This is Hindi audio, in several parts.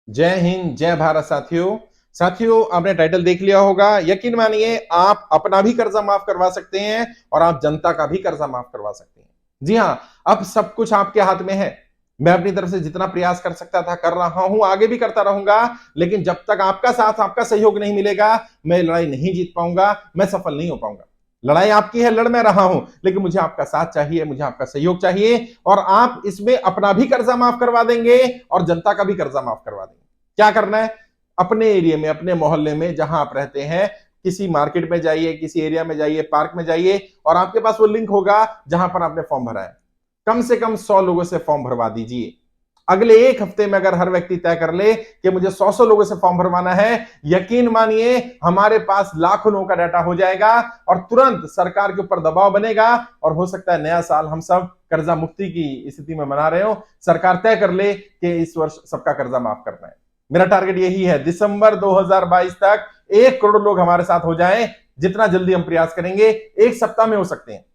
जय हिंद, जय भारत। साथियों साथियों, आपने टाइटल देख लिया होगा। यकीन मानिए, आप अपना भी कर्जा माफ करवा सकते हैं और आप जनता का भी कर्जा माफ करवा सकते हैं। जी हां, अब सब कुछ आपके हाथ में है। मैं अपनी तरफ से जितना प्रयास कर सकता था कर रहा हूं, आगे भी करता रहूंगा। लेकिन जब तक आपका साथ, आपका सहयोग नहीं मिलेगा, मैं लड़ाई नहीं जीत पाऊंगा, मैं सफल नहीं हो पाऊंगा। लड़ाई आपकी है, लड़ मैं रहा हूं, लेकिन मुझे आपका साथ चाहिए, मुझे आपका सहयोग चाहिए। और आप इसमें अपना भी कर्जा माफ करवा देंगे और जनता का भी कर्जा माफ करवा देंगे। क्या करना है? अपने एरिया में, अपने मोहल्ले में, जहां आप रहते हैं, किसी मार्केट में जाइए, किसी एरिया में जाइए, पार्क में जाइए, और आपके पास वो लिंक होगा जहां पर आपने फॉर्म भरा है। कम से कम 100 लोगों से फॉर्म भरवा दीजिए। अगले एक हफ्ते में अगर हर व्यक्ति तय कर ले कि मुझे 100 लोगों से फॉर्म भरवाना है, यकीन मानिए हमारे पास लाखों लोगों का डाटा हो जाएगा और तुरंत सरकार के ऊपर दबाव बनेगा। और हो सकता है नया साल हम सब कर्जा मुक्ति की स्थिति में मना रहे हो। सरकार तय कर ले कि इस वर्ष सबका कर्जा माफ करना है। मेरा टारगेट यही है, दिसंबर 2022 तक 1 करोड़ लोग हमारे साथ हो जाएं। जितना जल्दी हम प्रयास करेंगे, एक सप्ताह में हो सकते हैं।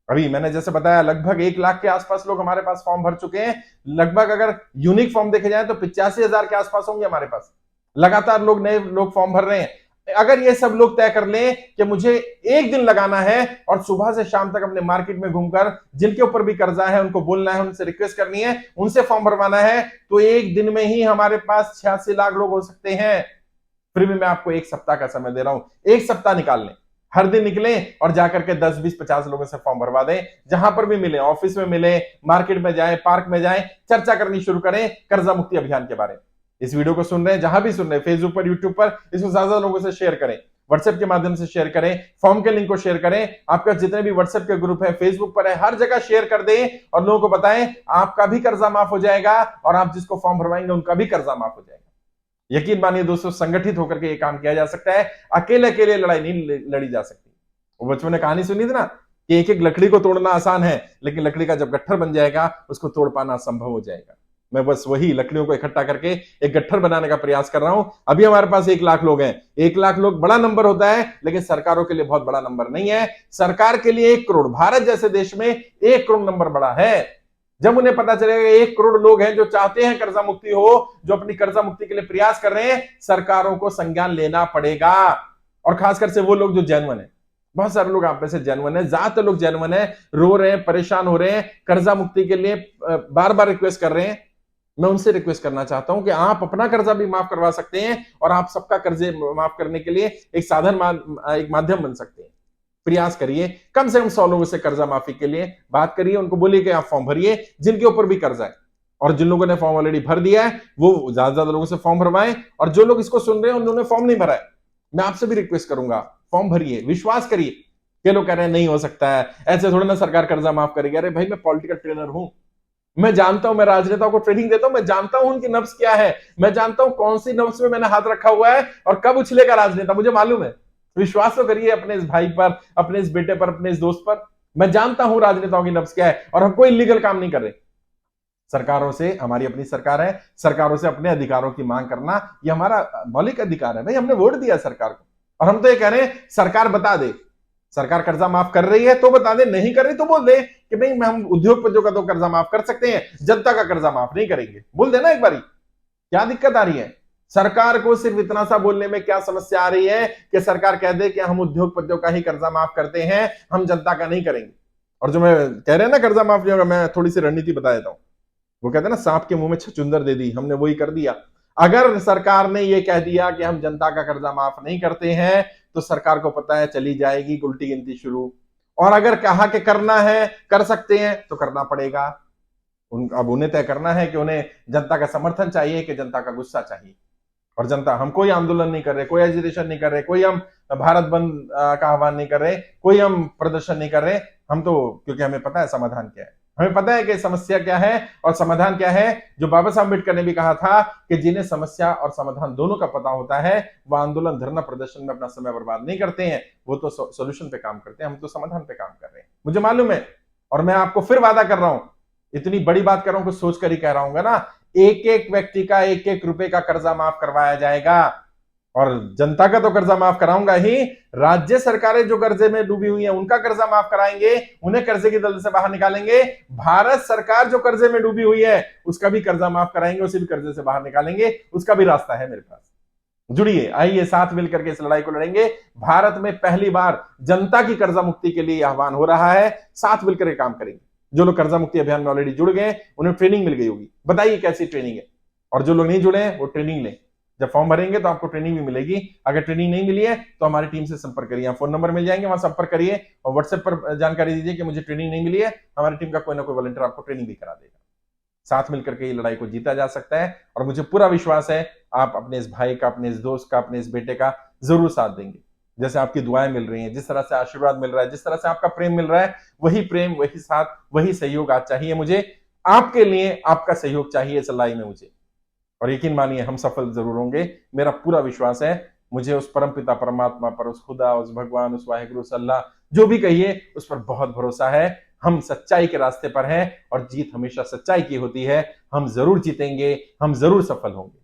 अभी मैंने जैसे बताया, लगभग 1 लाख के आसपास लोग हमारे पास फॉर्म भर चुके हैं। लगभग अगर यूनिक फॉर्म देखे जाए तो 85,000 के आसपास होंगे हमारे पास। लगातार नए लोग फॉर्म भर रहे हैं। अगर ये सब लोग तय कर लें कि मुझे एक दिन लगाना है और सुबह से शाम तक अपने मार्केट में घूमकर जिनके ऊपर भी कर्जा है उनको बोलना है, उनसे रिक्वेस्ट करनी है, उनसे फॉर्म भरवाना है, तो एक दिन में ही हमारे पास 86 लाख लोग हो सकते हैं। फिर भी मैं आपको एक सप्ताह का समय दे रहा हूं। एक सप्ताह निकाल लें, हर दिन निकलें और जाकर के 10, 20, 50 लोगों से फॉर्म भरवा दें। जहां पर भी मिले, ऑफिस में मिले, मार्केट में जाएं, पार्क में जाएं, चर्चा करनी शुरू करें कर्जा मुक्ति अभियान के बारे में। इस वीडियो को सुन रहे हैं, जहां भी सुन रहे हैं, फेसबुक पर, यूट्यूब पर, इसको ज्यादा लोगों से शेयर करें, व्हाट्सएप के माध्यम से शेयर करें, फॉर्म के लिंक को शेयर करें। आपका जितने भी व्हाट्सएप के ग्रुप है, फेसबुक पर है, हर जगह शेयर कर दें और लोगों को बताएं आपका भी कर्जा माफ हो जाएगा और आप जिसको फॉर्म भरवाएंगे उनका भी कर्जा माफ हो जाएगा। यकीन मानिए दोस्तों, संगठित होकर के ये काम किया जा सकता है। अकेले अकेले लड़ाई नहीं लड़ी जा सकती। वो बचपन में कहानी सुनी थी ना कि एक एक लकड़ी को तोड़ना आसान है, लेकिन लकड़ी का जब गट्ठर बन जाएगा उसको तोड़ पाना असंभव हो जाएगा। मैं बस वही लकड़ियों को इकट्ठा करके एक गट्ठर बनाने का प्रयास कर रहा हूं। अभी हमारे पास 1 लाख लोग हैं। 1 लाख लोग बड़ा नंबर होता है, लेकिन सरकारों के लिए बहुत बड़ा नंबर नहीं है। सरकार के लिए 1 करोड़, भारत जैसे देश में 1 करोड़ नंबर बड़ा है। जब उन्हें पता चलेगा 1 करोड़ लोग हैं जो चाहते हैं कर्जा मुक्ति हो, जो अपनी कर्जा मुक्ति के लिए प्रयास कर रहे हैं, सरकारों को संज्ञान लेना पड़ेगा। और खासकर से वो लोग जो जेन्युइन है। बहुत सारे लोग आप में से जेन्युइन है, ज्यादातर लोग जेन्युइन है, रो रहे हैं, परेशान हो रहे हैं, कर्जा मुक्ति के लिए बार बार रिक्वेस्ट कर रहे हैं। मैं उनसे रिक्वेस्ट करना चाहता हूं कि आप अपना कर्जा भी माफ करवा सकते हैं और आप सबका कर्जे माफ करने के लिए एक साधन, एक माध्यम बन सकते हैं। प्रयास करिए, कम से कम 100 लोगों से कर्जा माफी के लिए बात करिए, उनको बोलिए कि आप फॉर्म भरिए जिनके ऊपर भी कर्जा है। और जिन लोगों ने फॉर्म ऑलरेडी भर दिया है वो ज्यादा ज्यादा लोगों से फॉर्म भरवाएं। और जो लोग इसको सुन रहे हैं उन्होंने फॉर्म नहीं भरा है, मैं आपसे भी रिक्वेस्ट करूंगा, फॉर्म भरिए। विश्वास करिए। के लोग कह रहे हैं नहीं हो सकता है, ऐसे थोड़ा ना सरकार कर्जा माफ करेगी। अरे भाई, मैं पॉलिटिकल ट्रेनर हूं, मैं जानता हूं, मैं राजनेताओं को ट्रेनिंग देता हूं, मैं जानता हूं उनकी नब्ज क्या है, मैं जानता हूं कौन सी नब्ज में मैंने हाथ रखा हुआ है और कब उछलेगा राजनेता, मुझे मालूम है। विश्वास तो करिए अपने इस भाई पर, अपने इस बेटे पर, अपने इस दोस्त पर। मैं जानता हूं राजनेताओं की नब्ज क्या है और हम कोई इलीगल काम नहीं कर रहे। सरकारों से, हमारी अपनी सरकार है, सरकारों से अपने अधिकारों की मांग करना ये हमारा मौलिक अधिकार है। भाई, हमने वोट दिया सरकार को और हम तो ये कह रहे हैं सरकार बता दे, सरकार कर्जा माफ कर रही है तो बता दे, नहीं कर रही तो बोल दे कि भाई हम उद्योगपतियों का तो कर्जा माफ कर सकते हैं, जनता का कर्जा माफ नहीं करेंगे। बोल देना एक बारी, क्या दिक्कत आ रही है? सरकार को सिर्फ इतना सा बोलने में क्या समस्या आ रही है कि सरकार कह दे कि हम उद्योगपतियों का ही कर्जा माफ करते हैं, हम जनता का नहीं करेंगे। और जो मैं कह रहे हैं ना कर्जा माफ नहीं होगा, मैं थोड़ी सी रणनीति बता देता हूं। वो कहते हैं ना, सांप के मुंह में छचुंदर दे दी, हमने वही कर दिया। अगर सरकार ने ये कह दिया कि हम जनता का कर्जा माफ नहीं करते हैं, तो सरकार को पता है चली जाएगी उल्टी गिनती शुरू। और अगर कहा कि करना है, कर सकते हैं, तो करना पड़ेगा। अब उन्हें तय करना है कि उन्हें जनता का समर्थन चाहिए कि जनता का गुस्सा चाहिए। और जनता, हम कोई आंदोलन नहीं कर रहे, कोई एजिटेशन नहीं कर रहे, कोई हम भारत बंद का आह्वान नहीं कर रहे, कोई हम प्रदर्शन नहीं कर रहे। हम तो, क्योंकि हमें पता है समाधान क्या है, हमें पता है कि समस्या क्या है और समाधान क्या है। जो बाबा साहब अम्बेडकर ने भी कहा था कि जिन्हें समस्या और समाधान दोनों का पता होता है वो आंदोलन, धरना, प्रदर्शन में अपना समय बर्बाद नहीं करते हैं, वो तो सोल्यूशन पे काम करते हैं। हम तो समाधान पे काम कर रहे हैं, मुझे मालूम है। और मैं आपको फिर वादा कर रहा हूं, इतनी बड़ी बात कर रहा हूं, कुछ सोच कर ही कह रहा हूं ना, एक एक व्यक्ति का 1-1 रुपए का कर्जा माफ करवाया जाएगा। और जनता का तो कर्जा माफ कराऊंगा ही, राज्य सरकारें जो कर्जे में डूबी हुई हैं उनका कर्जा माफ कराएंगे, उन्हें कर्जे की दलदल से बाहर निकालेंगे। भारत सरकार जो कर्जे में डूबी हुई है उसका भी कर्जा माफ कराएंगे, उसे भी कर्जे से बाहर निकालेंगे। उसका भी रास्ता है मेरे पास। जुड़िए, आइए साथ मिलकर के इस लड़ाई को लड़ेंगे। भारत में पहली बार जनता की कर्जा मुक्ति के लिए आह्वान हो रहा है, साथ मिलकर के काम करेंगे। जो लोग कर्जा मुक्ति अभियान में ऑलरेडी जुड़ गए उन्हें ट्रेनिंग मिल गई होगी, बताइए कैसी ट्रेनिंग है। और जो लोग नहीं जुड़े हैं वो ट्रेनिंग लें, जब फॉर्म भरेंगे तो आपको ट्रेनिंग भी मिलेगी। अगर ट्रेनिंग नहीं मिली है तो हमारी टीम से संपर्क करिए, फोन नंबर मिल जाएंगे, वहां संपर्क करिए और व्हाट्सएप पर जानकारी दीजिए कि मुझे ट्रेनिंग नहीं मिली है। हमारी टीम का कोई ना कोई वॉलंटियर आपको ट्रेनिंग भी करा देगा। साथ मिलकर के ये लड़ाई को जीता जा सकता है और मुझे पूरा विश्वास है आप अपने इस भाई का, अपने इस दोस्त का, अपने इस बेटे का जरूर साथ देंगे। जैसे आपकी दुआएं मिल रही हैं, जिस तरह से आशीर्वाद मिल रहा है, जिस तरह से आपका प्रेम मिल रहा है, वही प्रेम, वही साथ, वही सहयोग आज चाहिए मुझे। आपके लिए आपका सहयोग चाहिए इस लड़ाई में मुझे, और यकीन मानिए हम सफल जरूर होंगे। मेरा पूरा विश्वास है। मुझे उस परम पिता परमात्मा पर, उस खुदा, उस भगवान, उस वाहिगुरु, उस अल्लाह, जो भी कहिए, उस पर बहुत भरोसा है। हम सच्चाई के रास्ते पर हैं और जीत हमेशा सच्चाई की होती है। हम जरूर जीतेंगे, हम जरूर सफल होंगे।